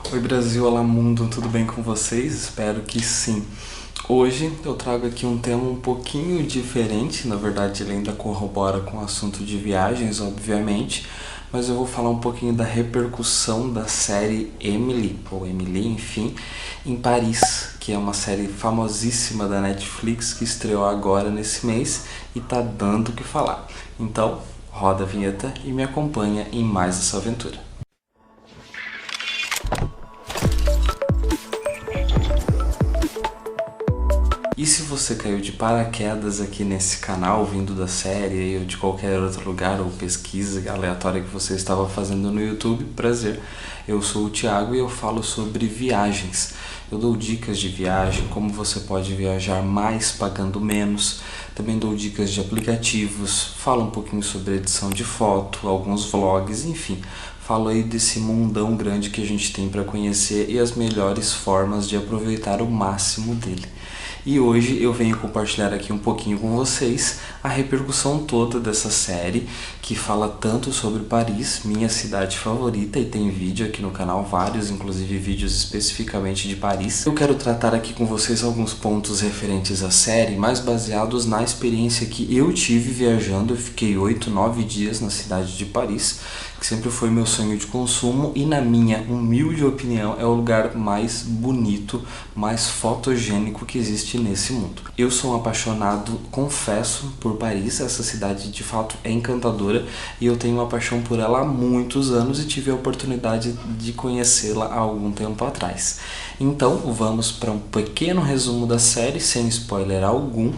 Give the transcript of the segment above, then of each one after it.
Oi Brasil, olá mundo, tudo bem com vocês? Espero que sim. Hoje eu trago aqui um tema um pouquinho diferente, na verdade ele ainda corrobora com o assunto de viagens, obviamente, mas eu vou falar um pouquinho da repercussão da série Emily, ou Emily, enfim, em Paris, que é uma série famosíssima da Netflix que estreou agora nesse mês e tá dando o que falar. Então, roda a vinheta e me acompanha em mais essa aventura. E se você caiu de paraquedas aqui nesse canal, vindo da série ou de qualquer outro lugar ou pesquisa aleatória que você estava fazendo no YouTube, prazer, eu sou o Thiago e eu falo sobre viagens. Eu dou dicas de viagem, como você pode viajar mais pagando menos, também dou dicas de aplicativos, falo um pouquinho sobre edição de foto, alguns vlogs, enfim. Falo aí desse mundão grande que a gente tem para conhecer e as melhores formas de aproveitar o máximo dele. E hoje eu venho compartilhar aqui um pouquinho com vocês a repercussão toda dessa série que fala tanto sobre Paris, minha cidade favorita, e tem vídeo aqui no canal, vários, inclusive vídeos especificamente de Paris. Eu quero tratar aqui com vocês alguns pontos referentes à série, mais baseados na experiência que eu tive viajando. Eu fiquei 8, 9 dias na cidade de Paris, que sempre foi meu sonho de consumo e, na minha humilde opinião, é o lugar mais bonito, mais fotogênico que existe nesse mundo. Eu sou um apaixonado, confesso, por Paris. Essa cidade de fato é encantadora e eu tenho uma paixão por ela há muitos anos e tive a oportunidade de conhecê-la há algum tempo atrás. Então vamos para um pequeno resumo da série, sem spoiler algum,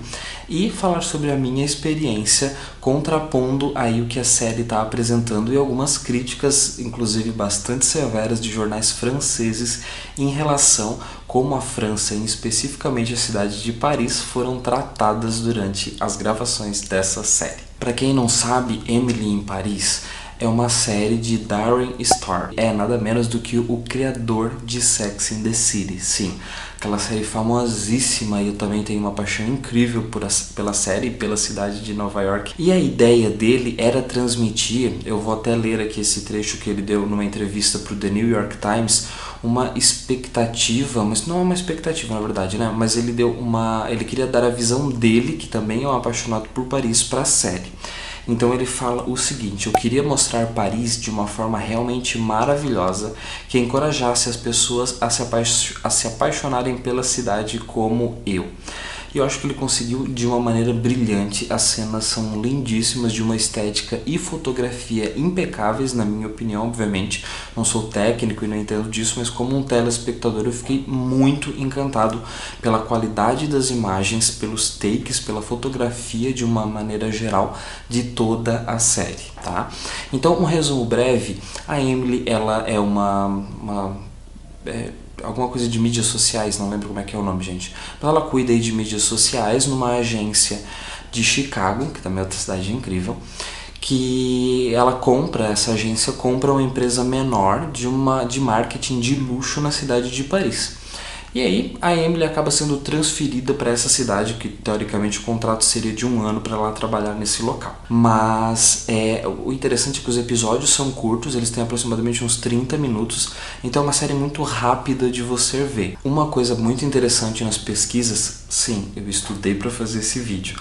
e falar sobre a minha experiência, contrapondo aí o que a série está apresentando e algumas críticas, inclusive bastante severas, de jornais franceses em relação como a França, e especificamente a cidade de Paris, foram tratadas durante as gravações dessa série. Para quem não sabe, Emily em Paris é uma série de Darren Star. É nada menos do que o criador de Sex and the City. Sim, aquela série famosíssima, e eu também tenho uma paixão incrível pela série e pela cidade de Nova York. E a ideia dele era transmitir, eu vou até ler aqui esse trecho que ele deu numa entrevista para o The New York Times, uma expectativa, mas não é uma expectativa na verdade, né? Mas ele queria dar a visão dele, que também é um apaixonado por Paris, para a série. Então ele fala o seguinte: eu queria mostrar Paris de uma forma realmente maravilhosa, que encorajasse as pessoas a se apaixonarem pela cidade como eu. E eu acho que ele conseguiu de uma maneira brilhante. As cenas são lindíssimas, de uma estética e fotografia impecáveis, na minha opinião, obviamente. Não sou técnico e não entendo disso, mas como um telespectador eu fiquei muito encantado pela qualidade das imagens, pelos takes, pela fotografia de uma maneira geral de toda a série, tá? Então, um resumo breve: a Emily, ela é alguma coisa de mídias sociais, não lembro como é que é o nome, gente. Mas ela cuida aí de mídias sociais numa agência de Chicago, que também é outra cidade incrível, que essa agência compra uma empresa menor de marketing de luxo na cidade de Paris. E aí a Emily acaba sendo transferida para essa cidade, que teoricamente o contrato seria de 1 ano para ela trabalhar nesse local. Mas o interessante é que os episódios são curtos, eles têm aproximadamente uns 30 minutos, então é uma série muito rápida de você ver. Uma coisa muito interessante nas pesquisas, sim, eu estudei para fazer esse vídeo,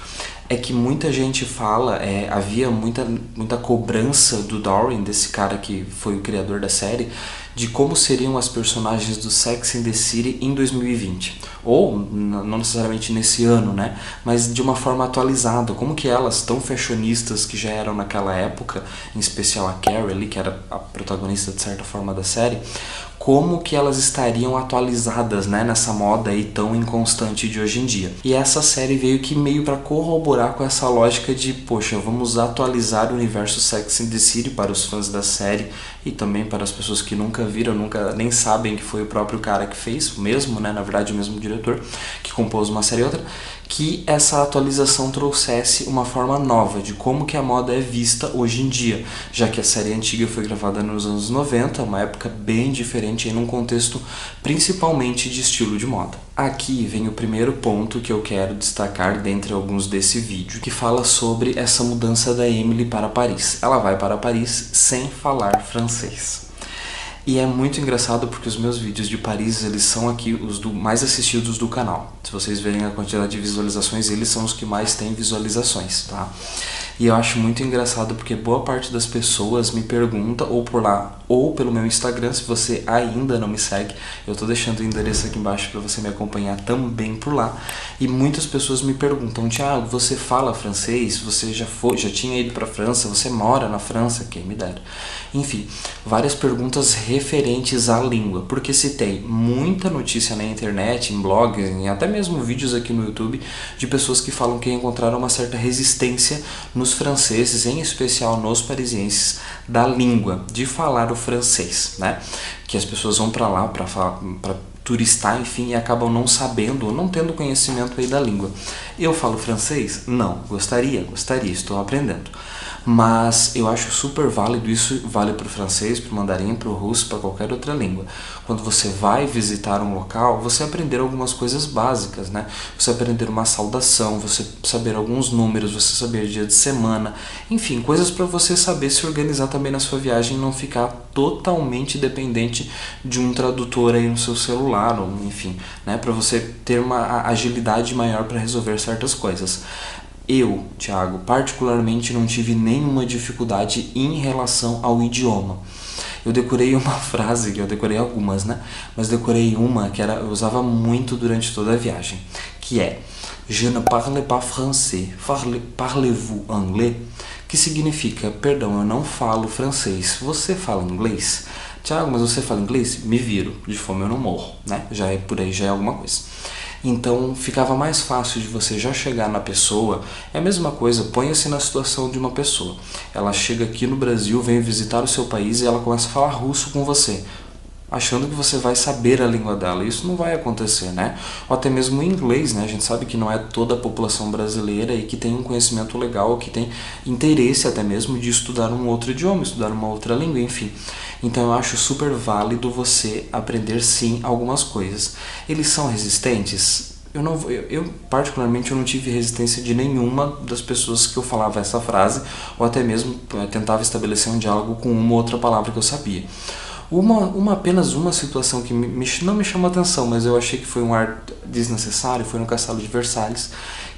é que muita gente fala, havia muita cobrança do Darren, desse cara que foi o criador da série, de como seriam as personagens do Sex and the City em 2020. Ou, não necessariamente nesse ano, né? Mas de uma forma atualizada. Como que elas, tão fashionistas que já eram naquela época, em especial a Carrie ali, que era a protagonista de certa forma da série, como que elas estariam atualizadas, né, nessa moda aí tão inconstante de hoje em dia. E essa série veio que meio para corroborar com essa lógica de, poxa, vamos atualizar o universo Sex and the City para os fãs da série e também para as pessoas que nunca viram, nem sabem que foi o próprio cara que fez, o mesmo, né, na verdade o mesmo diretor, que compôs uma série e outra, que essa atualização trouxesse uma forma nova de como que a moda é vista hoje em dia, já que a série antiga foi gravada nos anos 90, uma época bem diferente, em um contexto principalmente de estilo de moda. Aqui vem o primeiro ponto que eu quero destacar dentre alguns desse vídeo, que fala sobre essa mudança da Emily para Paris. Ela vai para Paris sem falar francês. E é muito engraçado porque os meus vídeos de Paris, eles são aqui os mais assistidos do canal. Se vocês verem a quantidade de visualizações, eles são os que mais têm visualizações, tá? E eu acho muito engraçado porque boa parte das pessoas me pergunta, ou por lá, ou pelo meu Instagram, se você ainda não me segue, eu tô deixando o endereço aqui embaixo para você me acompanhar também por lá. E muitas pessoas me perguntam: Thiago, você fala francês? Você já tinha ido para a França? Você mora na França? Quem me dera. Enfim, várias perguntas referentes à língua, porque se tem muita notícia na internet, em blogs, em até mesmo vídeos aqui no YouTube, de pessoas que falam que encontraram uma certa resistência nos franceses, em especial nos parisienses, da língua, de falar o francês, né? Que as pessoas vão para lá para turistar, enfim, e acabam não sabendo ou não tendo conhecimento aí da língua. Eu falo francês? Não. Gostaria, estou aprendendo. Mas eu acho super válido, isso vale para o francês, para o mandarim, para o russo, para qualquer outra língua. Quando você vai visitar um local, você aprender algumas coisas básicas, né? Você aprender uma saudação, você saber alguns números, você saber dia de semana, enfim, coisas para você saber se organizar também na sua viagem e não ficar totalmente dependente de um tradutor aí no seu celular, ou enfim, né? Para você ter uma agilidade maior para resolver certas coisas. Eu, Thiago, particularmente não tive nenhuma dificuldade em relação ao idioma. Eu decorei uma frase, eu decorei algumas, né? Mas decorei uma que eu usava muito durante toda a viagem, que é: Je ne parle pas français, parlez-vous anglais? Que significa: perdão, eu não falo francês, você fala inglês? Thiago, mas você fala inglês? Me viro, de fome eu não morro, né? Já é por aí, já é alguma coisa. Então ficava mais fácil de você já chegar na pessoa. É a mesma coisa, ponha-se na situação de uma pessoa. Ela chega aqui no Brasil, vem visitar o seu país e ela começa a falar russo com você, achando que você vai saber a língua dela. Isso não vai acontecer, né? Ou até mesmo em inglês, né? A gente sabe que não é toda a população brasileira e que tem um conhecimento legal, que tem interesse até mesmo de estudar um outro idioma, estudar uma outra língua, enfim. Então eu acho super válido você aprender sim algumas coisas. Eles são resistentes? Eu particularmente eu não tive resistência de nenhuma das pessoas que eu falava essa frase, ou até mesmo tentava estabelecer um diálogo com uma ou outra palavra que eu sabia. Apenas uma situação que não me chamou atenção, mas eu achei que foi um ar desnecessário, foi no Castelo de Versalhes,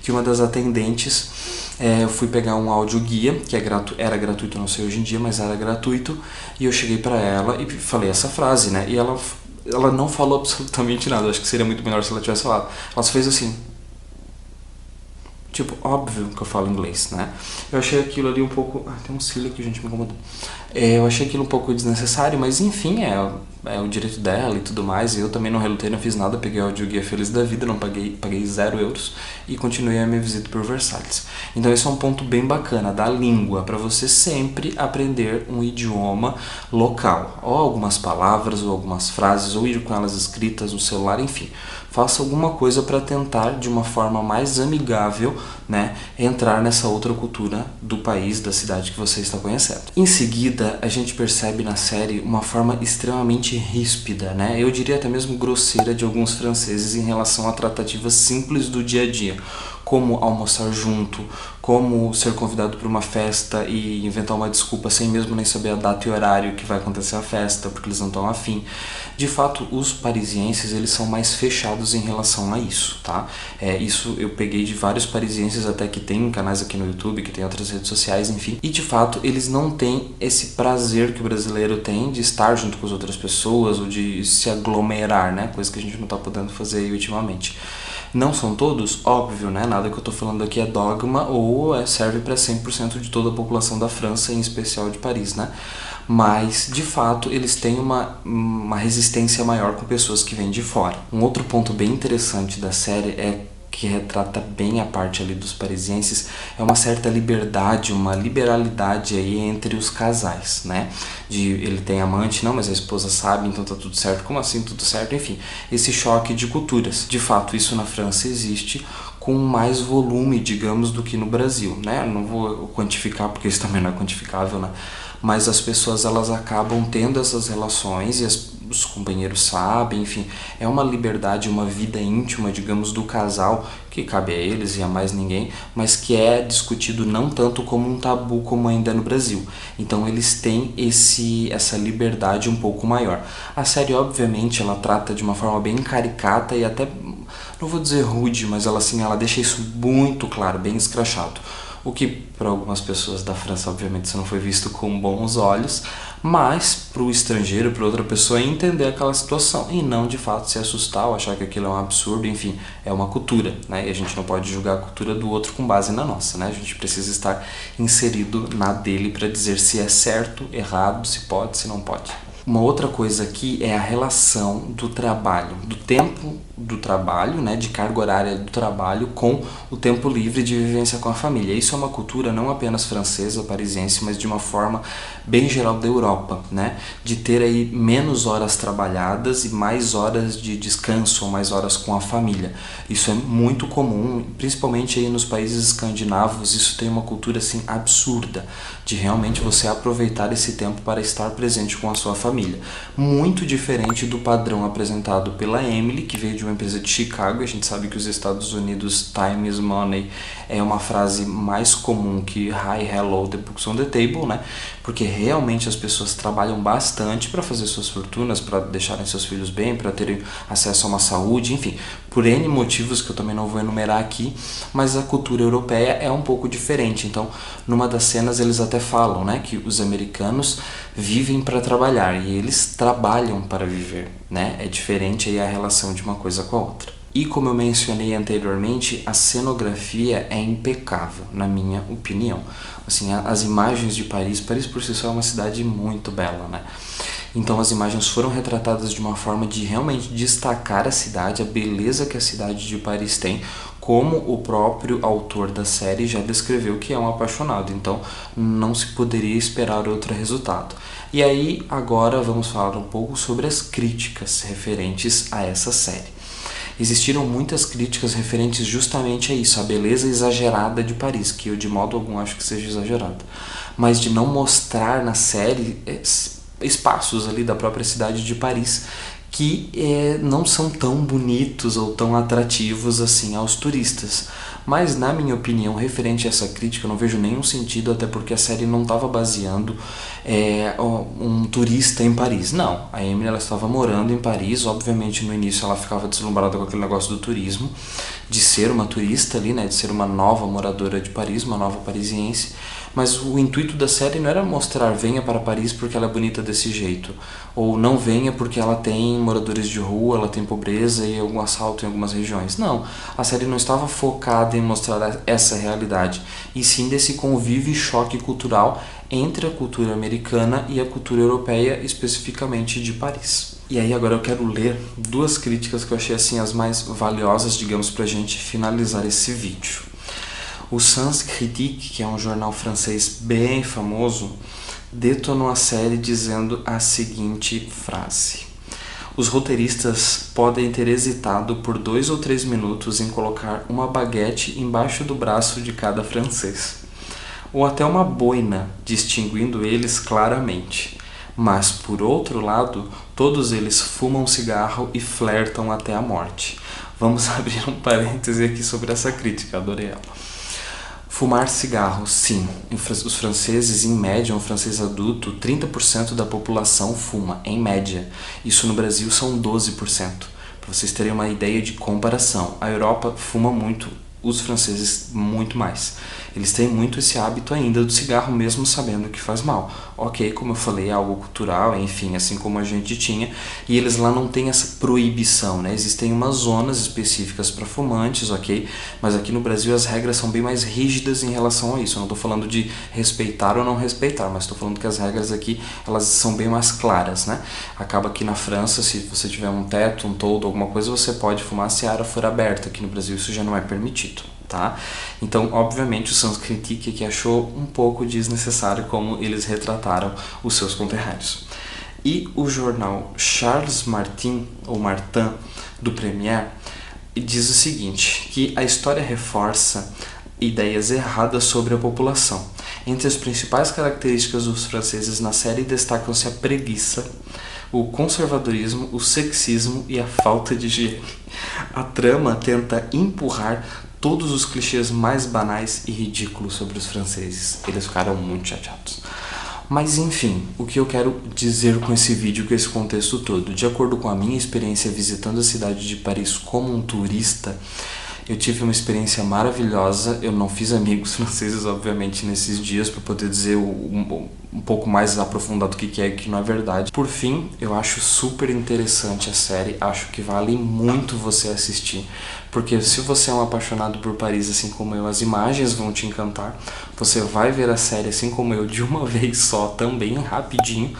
que uma das atendentes, eu fui pegar um audioguia, que era gratuito, não sei hoje em dia, mas era gratuito, e eu cheguei pra ela e falei essa frase, né? E ela não falou absolutamente nada. Eu acho que seria muito melhor se ela tivesse falado. Ela só fez assim, tipo, óbvio que eu falo inglês, né? Eu achei aquilo ali um pouco... tem um cílio aqui, gente, me incomodou. Eu achei aquilo um pouco desnecessário, mas enfim, é o direito dela e tudo mais. Eu também não relutei, não fiz nada, peguei o audioguia feliz da vida, não paguei 0 euros e continuei a minha visita por Versalhes. Então esse é um ponto bem bacana da língua, para você sempre aprender um idioma local, ou algumas palavras, ou algumas frases, ou ir com elas escritas no celular, enfim. Faça alguma coisa para tentar, de uma forma mais amigável, né, entrar nessa outra cultura do país, da cidade que você está conhecendo. Em seguida, a gente percebe na série uma forma extremamente ríspida, né, eu diria até mesmo grosseira, de alguns franceses em relação a tratativas simples do dia a dia, como almoçar junto, como ser convidado para uma festa e inventar uma desculpa sem mesmo nem saber a data e horário que vai acontecer a festa, porque eles não estão afim. De fato, os parisienses, eles são mais fechados em relação a isso, tá? Isso eu peguei de vários parisienses até que tem canais aqui no YouTube, que tem outras redes sociais, enfim. E de fato, eles não têm esse prazer que o brasileiro tem de estar junto com as outras pessoas ou de se aglomerar, né? Coisa que a gente não está podendo fazer aí ultimamente. Não são todos? Óbvio, né? Nada que eu tô falando aqui é dogma ou serve para 100% de toda a população da França, em especial de Paris, né? Mas, de fato, eles têm uma resistência maior com pessoas que vêm de fora. Um outro ponto bem interessante da série que retrata bem a parte ali dos parisienses, é uma certa liberdade, uma liberalidade aí entre os casais, né? Ele tem amante, não, mas a esposa sabe, então tá tudo certo. Como assim tudo certo? Enfim, esse choque de culturas. De fato, isso na França existe com mais volume, digamos, do que no Brasil, né? Não vou quantificar, porque isso também não é quantificável, né? Mas as pessoas, elas acabam tendo essas relações e os companheiros sabem, enfim, é uma liberdade, uma vida íntima, digamos, do casal, que cabe a eles e a mais ninguém, mas que é discutido não tanto como um tabu como ainda no Brasil. Então eles têm essa liberdade um pouco maior. A série, obviamente, ela trata de uma forma bem caricata e até, não vou dizer rude, mas ela deixa isso muito claro, bem escrachado. O que para algumas pessoas da França, obviamente, isso não foi visto com bons olhos, mas para o estrangeiro, para outra pessoa, entender aquela situação e não de fato se assustar ou achar que aquilo é um absurdo. Enfim, é uma cultura, né? E a gente não pode julgar a cultura do outro com base na nossa, né? A gente precisa estar inserido na dele para dizer se é certo, errado, se pode, se não pode. Uma outra coisa aqui é a relação do trabalho, do tempo do trabalho, né, de carga horária do trabalho com o tempo livre de vivência com a família. Isso é uma cultura não apenas francesa, parisiense, mas de uma forma bem geral da Europa, né, de ter aí menos horas trabalhadas e mais horas de descanso, ou mais horas com a família. Isso é muito comum, principalmente aí nos países escandinavos. Isso tem uma cultura assim absurda, de realmente você aproveitar esse tempo para estar presente com a sua família. Muito diferente do padrão apresentado pela Emily, que veio de uma empresa de Chicago. A gente sabe que os Estados Unidos, time is money, é uma frase mais comum que hi, hello, the books on the table, né? Porque realmente as pessoas trabalham bastante para fazer suas fortunas, para deixarem seus filhos bem, para terem acesso a uma saúde, enfim, por N motivos que eu também não vou enumerar aqui, mas a cultura europeia é um pouco diferente. Então, numa das cenas eles até falam, né, que os americanos vivem para trabalhar e eles trabalham para viver, né? É diferente aí a relação de uma coisa com a outra. E como eu mencionei anteriormente, a cenografia é impecável, na minha opinião. Assim, as imagens de Paris por si só é uma cidade muito bela, né? Então as imagens foram retratadas de uma forma de realmente destacar a cidade, a beleza que a cidade de Paris tem, como o próprio autor da série já descreveu que é um apaixonado. Então não se poderia esperar outro resultado. E aí agora vamos falar um pouco sobre as críticas referentes a essa série. Existiram muitas críticas referentes justamente a isso, a beleza exagerada de Paris, que eu de modo algum acho que seja exagerada, mas de não mostrar na série espaços ali da própria cidade de Paris que não são tão bonitos ou tão atrativos assim aos turistas. Mas na minha opinião, referente a essa crítica, eu não vejo nenhum sentido, até porque a série não estava baseando um turista em Paris. Não, a Emily ela estava morando em Paris. Obviamente no início ela ficava deslumbrada com aquele negócio do turismo, de ser uma turista ali, né, de ser uma nova moradora de Paris, uma nova parisiense. Mas o intuito da série não era mostrar venha para Paris porque ela é bonita desse jeito, ou não venha porque ela tem moradores de rua, ela tem pobreza e algum assalto em algumas regiões. Não, a série não estava focada em mostrar essa realidade, e sim desse convívio e choque cultural entre a cultura americana e a cultura europeia, especificamente de Paris. E aí agora eu quero ler duas críticas que eu achei assim as mais valiosas, digamos, pra gente finalizar esse vídeo. O Sens Critique, que é um jornal francês bem famoso, detonou a série dizendo a seguinte frase: os roteiristas podem ter hesitado por 2 ou 3 minutos em colocar uma baguete embaixo do braço de cada francês, ou até uma boina, distinguindo eles claramente. Mas, por outro lado, todos eles fumam cigarro e flertam até a morte. Vamos abrir um parêntese aqui sobre essa crítica, adorei ela. Fumar cigarro, sim. Os franceses, em média, um francês adulto, 30% da população fuma, em média. Isso no Brasil são 12%. Para vocês terem uma ideia de comparação, a Europa fuma muito, os franceses muito mais. Eles têm muito esse hábito ainda do cigarro, mesmo sabendo que faz mal. Ok, como eu falei, é algo cultural, enfim, assim como a gente tinha, e eles lá não têm essa proibição, né? Existem umas zonas específicas para fumantes, ok? Mas aqui no Brasil as regras são bem mais rígidas em relação a isso. Eu não estou falando de respeitar ou não respeitar, mas estou falando que as regras aqui, elas são bem mais claras, né? Acaba que na França, se você tiver um teto, um toldo, alguma coisa, você pode fumar se a área for aberta. Aqui no Brasil isso já não é permitido. Tá? Então, obviamente, o Sens Critique que achou um pouco desnecessário como eles retrataram os seus conterrâneos. E o jornal Charles Martin, ou Martin, do Premier, diz o seguinte, que a história reforça ideias erradas sobre a população. Entre as principais características dos franceses na série destacam-se a preguiça, o conservadorismo, o sexismo e a falta de higiene. A trama tenta empurrar todos os clichês mais banais e ridículos sobre os franceses. Eles ficaram muito chateados. Mas enfim, o que eu quero dizer com esse vídeo, com esse contexto todo? De acordo com a minha experiência visitando a cidade de Paris como um turista, eu tive uma experiência maravilhosa. Eu não fiz amigos franceses, obviamente, nesses dias, para poder dizer um pouco mais aprofundado o que é e o que não é verdade. Por fim, eu acho super interessante a série, acho que vale muito você assistir, porque se você é um apaixonado por Paris, assim como eu, as imagens vão te encantar, você vai ver a série, assim como eu, de uma vez só, também, rapidinho,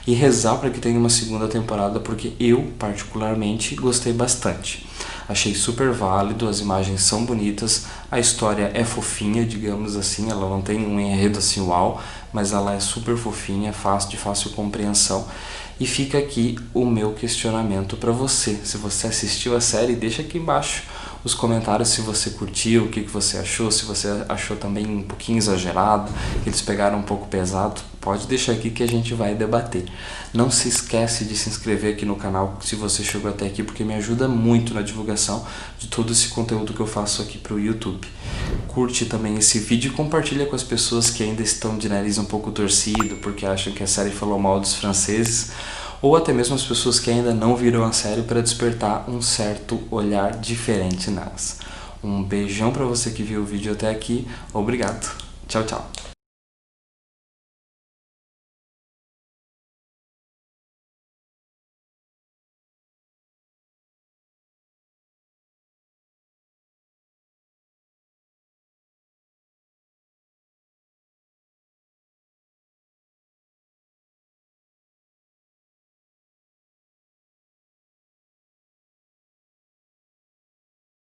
e rezar para que tenha uma segunda temporada, porque eu, particularmente, gostei bastante. Achei super válido, as imagens são bonitas, a história é fofinha, digamos assim, ela não tem um enredo assim uau, mas ela é super fofinha, de fácil compreensão. E fica aqui o meu questionamento para você. Se você assistiu a série, deixa aqui embaixo os comentários se você curtiu, o que você achou, se você achou também um pouquinho exagerado, que eles pegaram um pouco pesado, pode deixar aqui que a gente vai debater. Não se esquece de se inscrever aqui no canal se você chegou até aqui, porque me ajuda muito na divulgação de todo esse conteúdo que eu faço aqui para o YouTube. Curte também esse vídeo e compartilha com as pessoas que ainda estão de nariz um pouco torcido, porque acham que a série falou mal dos franceses, ou até mesmo as pessoas que ainda não viram a série, para despertar um certo olhar diferente nelas. Um beijão para você que viu o vídeo até aqui, obrigado, tchau, tchau.